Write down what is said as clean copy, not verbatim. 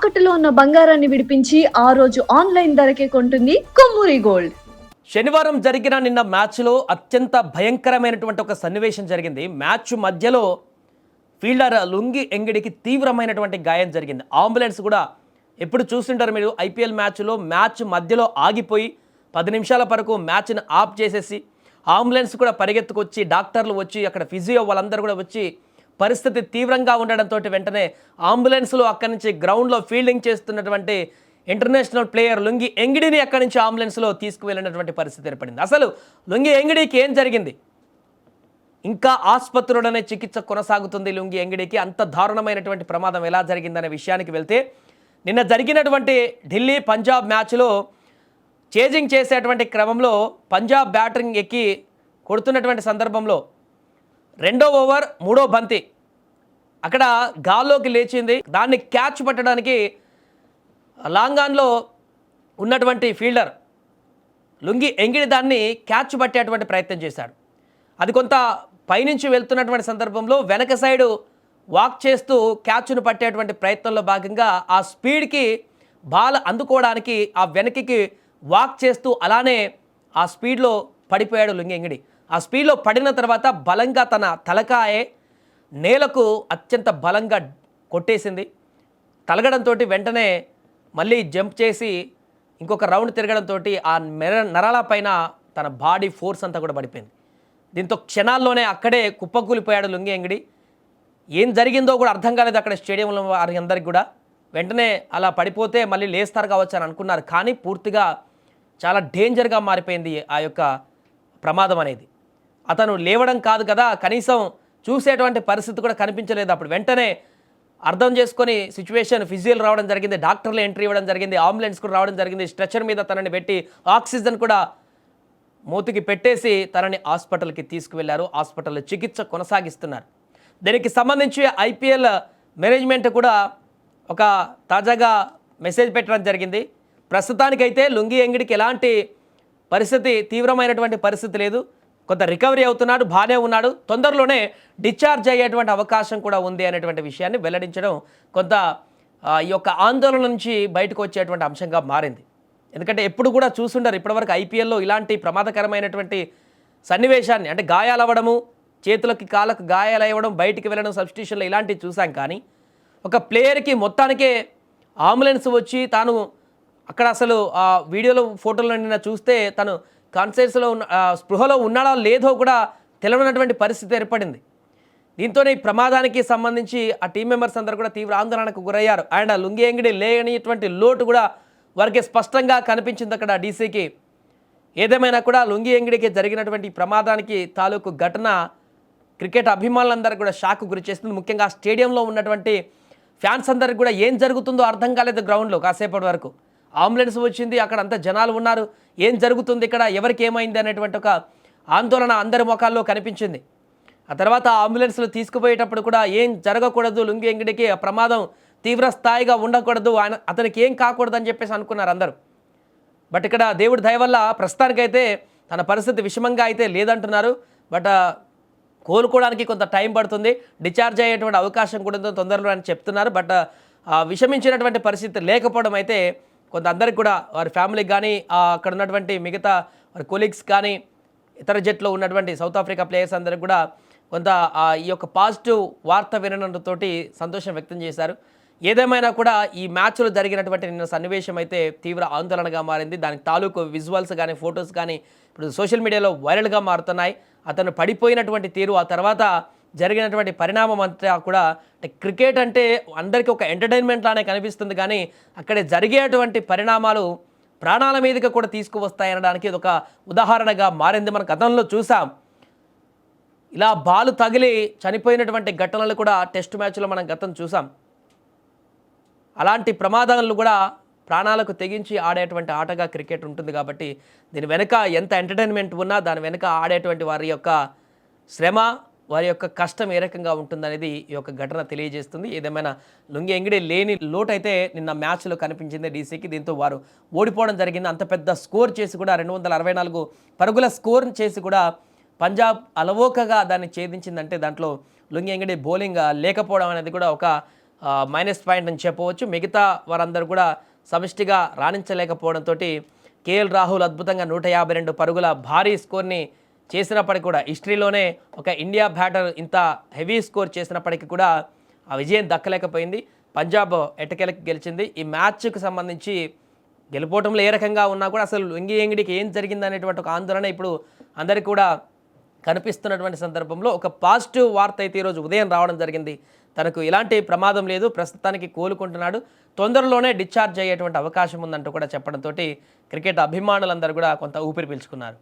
తాకట్టులో ఉన్న బంగారాన్ని విడిపించి ఆ రోజు ఆన్లైన్ ధరకే కొంటుంది కొమ్మూరి గోల్డ్. శనివారం జరిగిన నిన్న మ్యాచ్లో అత్యంత భయంకరమైనటువంటి ఒక సన్నివేశం జరిగింది. మ్యాచ్ మధ్యలో ఫీల్డర్ లుంగి ఎంగిడికి తీవ్రమైనటువంటి గాయం జరిగింది. అంబులెన్స్ కూడా ఎప్పుడు చూస్తుంటారు మీరు, ఐపీఎల్ మ్యాచ్ మధ్యలో ఆగిపోయి 10 నిమిషాల వరకు మ్యాచ్ని ఆఫ్ చేసేసి అంబులెన్స్ కూడా పరిగెత్తుకొచ్చి డాక్టర్లు వచ్చి అక్కడ ఫిజియో వాళ్ళందరూ కూడా వచ్చి పరిస్థితి తీవ్రంగా ఉండడంతో వెంటనే అంబులెన్స్లో అక్కడి నుంచి గ్రౌండ్లో ఫీల్డింగ్ చేస్తున్నటువంటి ఇంటర్నేషనల్ ప్లేయర్ లుంగి ఎంగిడిని అక్కడి నుంచి అంబులెన్స్లో తీసుకువెళ్ళినటువంటి పరిస్థితి ఏర్పడింది. అసలు లుంగి ఎంగిడికి ఏం జరిగింది? ఇంకా ఆసుపత్రిలోనే చికిత్స కొనసాగుతుంది లుంగి ఎంగిడికి. అంత దారుణమైనటువంటి ప్రమాదం ఎలా జరిగిందనే విషయానికి వెళ్తే, నిన్న జరిగినటువంటి ఢిల్లీ పంజాబ్ మ్యాచ్లో చేజింగ్ చేసేటువంటి క్రమంలో పంజాబ్ బ్యాటింగ్ ఎక్కి కొడుతున్నటువంటి సందర్భంలో 2వ ఓవర్ 3వ బంతి అక్కడ గాల్లోకి లేచింది. దాన్ని క్యాచ్ పట్టడానికి లాంగ్ ఆన్లో ఉన్నటువంటి ఫీల్డర్ లుంగి ఎంగిడి దాన్ని క్యాచ్ పట్టేటువంటి ప్రయత్నం చేశాడు. అది కొంత పైనుంచి వెళ్తున్నటువంటి సందర్భంలో వెనక సైడు వాక్ చేస్తూ క్యాచ్ను పట్టేటువంటి ప్రయత్నంలో భాగంగా ఆ స్పీడ్కి బాల్ అందుకోవడానికి ఆ వెనక్కి వాక్ చేస్తూ అలానే ఆ స్పీడ్లో పడిపోయాడు లుంగి ఎంగిడి. ఆ స్పీడ్లో పడిన తర్వాత బలంగా తన తలకాయే నేలకు అత్యంత బలంగా కొట్టేసింది. తలగడంతో వెంటనే మళ్ళీ జంప్ చేసి ఇంకొక రౌండ్ తిరగడంతో ఆ నరాల పైన తన బాడీ ఫోర్స్ అంతా కూడా పడిపోయింది. దీంతో క్షణాల్లోనే అక్కడే కుప్పకూలిపోయాడు లుంగి ఎంగిడి. ఏం జరిగిందో కూడా అర్థం కాలేదు అక్కడ స్టేడియంలో వారి అందరికి కూడా. వెంటనే అలా పడిపోతే మళ్ళీ లేస్తారు కావచ్చు అని అనుకున్నారు, కానీ పూర్తిగా చాలా డేంజర్గా మారిపోయింది ఆ యొక్క ప్రమాదం అనేది. అతను లేవడం కాదు కదా, కనీసం చూసేటువంటి పరిస్థితి కూడా కనిపించలేదు. అప్పుడు వెంటనే అర్థం చేసుకొని సిచ్యువేషన్ ఫిజియల్ రావడం జరిగింది, డాక్టర్లు ఎంట్రీ ఇవ్వడం జరిగింది, అంబులెన్స్ కూడా రావడం జరిగింది. స్ట్రెచర్ మీద తనని పెట్టి ఆక్సిజన్ కూడా మూతికి పెట్టేసి తనని హాస్పిటల్కి తీసుకువెళ్లారు. హాస్పిటల్లో చికిత్స కొనసాగిస్తున్నారు. దీనికి సంబంధించి ఐపీఎల్ మేనేజ్మెంట్ కూడా ఒక తాజాగా మెసేజ్ పెట్టడం జరిగింది. ప్రస్తుతానికైతే లుంగి ఎంగిడికి ఎలాంటి పరిస్థితి, తీవ్రమైనటువంటి పరిస్థితి లేదు, కొంత రికవరీ అవుతున్నాడు, బాగానే ఉన్నాడు, తొందరలోనే డిశ్చార్జ్ అయ్యేటువంటి అవకాశం కూడా ఉంది అనేటువంటి విషయాన్ని వెల్లడించడం కొంత ఈ యొక్క ఆందోళన నుంచి బయటకు వచ్చేటువంటి అంశంగా మారింది. ఎందుకంటే ఎప్పుడు కూడా చూసుండరు ఇప్పటివరకు ఐపీఎల్లో ఇలాంటి ప్రమాదకరమైనటువంటి సన్నివేశాన్ని, అంటే గాయాలవ్వడము, చేతులకి కాళ్ళకు గాయాలు అవ్వడం, బయటికి వెళ్ళడం, సబ్స్టిట్యూషన్లో ఇలాంటివి చూసాం. కానీ ఒక ప్లేయర్కి మొత్తానికే అంబులెన్స్ వచ్చి తాను అక్కడ అసలు ఆ వీడియోలో ఫోటోలో నిన్న చూస్తే తను కాన్షియస్లో స్పృహలో ఉన్నాడో లేదో కూడా తెలియనటువంటి పరిస్థితి ఏర్పడింది. దీంతోనే ఈ ప్రమాదానికి సంబంధించి ఆ టీం మెంబర్స్ అందరూ కూడా తీవ్ర ఆందోళనకు గురయ్యారు. అండ్ లుంగి ఎంగిడి లేనిటువంటి లోటు కూడా వారికి స్పష్టంగా కనిపించింది అక్కడ డీసీకి. ఏదేమైనా కూడా లుంగి ఎంగిడికి జరిగినటువంటి ప్రమాదానికి తాలూకు ఘటన క్రికెట్ అభిమానులందరూ కూడా షాక్ గురి చేస్తుంది. ముఖ్యంగా స్టేడియంలో ఉన్నటువంటి ఫ్యాన్స్ అందరికి కూడా ఏం జరుగుతుందో అర్థం కాలేదు. గ్రౌండ్లో కాసేపటి వరకు అంబులెన్స్ వచ్చింది, అక్కడ అంతా జనాలు ఉన్నారు, ఏం జరుగుతుంది ఇక్కడ, ఎవరికి ఏమైంది అనేటువంటి ఒక ఆందోళన అందరి ముఖాల్లో కనిపించింది. ఆ తర్వాత అంబులెన్స్లో తీసుకుపోయేటప్పుడు కూడా ఏం జరగకూడదు, లుంగి ఎంగిడికి ఆ ప్రమాదం తీవ్ర స్థాయిగా ఉండకూడదు, అతనికి ఏం కాకూడదు అని చెప్పేసి అనుకున్నారు అందరూ. బట్ ఇక్కడ దేవుడి దయ వల్ల ప్రస్తుతానికైతే తన పరిస్థితి విషమంగా అయితే లేదంటున్నారు. బట్ కోలుకోవడానికి కొంత టైం పడుతుంది, డిశ్చార్జ్ అయ్యేటువంటి అవకాశం కూడా తొందరలో అని చెప్తున్నారు. బట్ విషమించినటువంటి పరిస్థితి లేకపోవడం అయితే కొంత అందరికి కూడా, వారి ఫ్యామిలీకి కానీ, అక్కడ ఉన్నటువంటి మిగతా వారి కొలీగ్స్ కానీ, ఇతర జట్లో ఉన్నటువంటి సౌత్ ఆఫ్రికా ప్లేయర్స్ అందరికి కూడా కొంత ఈ యొక్క పాజిటివ్ వార్త వినడంతో సంతోషం వ్యక్తం చేశారు. ఏదేమైనా కూడా ఈ మ్యాచ్లో జరిగినటువంటి నిన్న సన్నివేశం అయితే తీవ్ర ఆందోళనగా మారింది. దానికి తాలూకు విజువల్స్ కానీ, ఫొటోస్ కానీ ఇప్పుడు సోషల్ మీడియాలో వైరల్గా మారుతున్నాయి. అతను పడిపోయినటువంటి తీరు, ఆ తర్వాత జరిగినటువంటి పరిణామం అంతా కూడా, క్రికెట్ అంటే అందరికీ ఒక ఎంటర్టైన్మెంట్ లానే కనిపిస్తుంది, కానీ అక్కడ జరిగేటువంటి పరిణామాలు ప్రాణాల మీదకి కూడా తీసుకువస్తాయనడానికి ఇది ఒక ఉదాహరణగా మారింది. మనం గతంలో చూసాం, ఇలా బాలు తగిలి చనిపోయినటువంటి ఘటనలు కూడా టెస్ట్ మ్యాచ్లో మనం గతం చూసాం. అలాంటి ప్రమాదాలు కూడా ప్రాణాలకు తెగించి ఆడేటువంటి ఆటగా క్రికెట్ ఉంటుంది. కాబట్టి దీని వెనుక ఎంత ఎంటర్టైన్మెంట్ ఉన్నా దాని వెనుక ఆడేటువంటి వారి యొక్క శ్రమ, వారి యొక్క కష్టం ఏ రకంగా ఉంటుందనేది ఈ యొక్క ఘటన తెలియజేస్తుంది. ఏదేమైనా లుంగి ఎంగిడి లేని లోటు అయితే నిన్న మ్యాచ్లో కనిపించింది డీసీకి. దీంతో వారు ఓడిపోవడం జరిగింది. అంత పెద్ద స్కోర్ చేసి కూడా 264 పరుగుల స్కోర్ చేసి కూడా పంజాబ్ అలవోకగా దాన్ని ఛేదించిందంటే దాంట్లో లుంగి ఎంగిడి బౌలింగ్ లేకపోవడం అనేది కూడా ఒక మైనస్ పాయింట్ అని చెప్పవచ్చు. మిగతా వారందరూ కూడా సమిష్టిగా రాణించలేకపోవడంతో కేఎల్ రాహుల్ అద్భుతంగా 152 పరుగుల భారీ స్కోర్ని చేసినప్పటికీ కూడా హిస్టరీలోనే ఒక ఇండియా బ్యాటర్ ఇంత హెవీ స్కోర్ చేసినప్పటికీ కూడా ఆ విజయం దక్కలేకపోయింది. పంజాబ్ ఎట్టకేలకు గెలిచింది. ఈ మ్యాచ్కు సంబంధించి గెలుపోవటంలో ఏ రకంగా ఉన్నా కూడా అసలు లుంగి ఎంగిడికి ఏం జరిగిందనేటువంటి ఒక ఆందోళన ఇప్పుడు అందరికీ కూడా కనిపిస్తున్నటువంటి సందర్భంలో ఒక పాజిటివ్ వార్త అయితే ఈరోజు ఉదయం రావడం జరిగింది. తనకు ఎలాంటి ప్రమాదం లేదు, ప్రస్తుతానికి కోలుకుంటున్నాడు, తొందరలోనే డిశ్చార్జ్ అయ్యేటువంటి అవకాశం ఉందంటూ కూడా చెప్పడంతో క్రికెట్ అభిమానులందరూ కూడా కొంత ఊపిరి పీల్చుకున్నారు.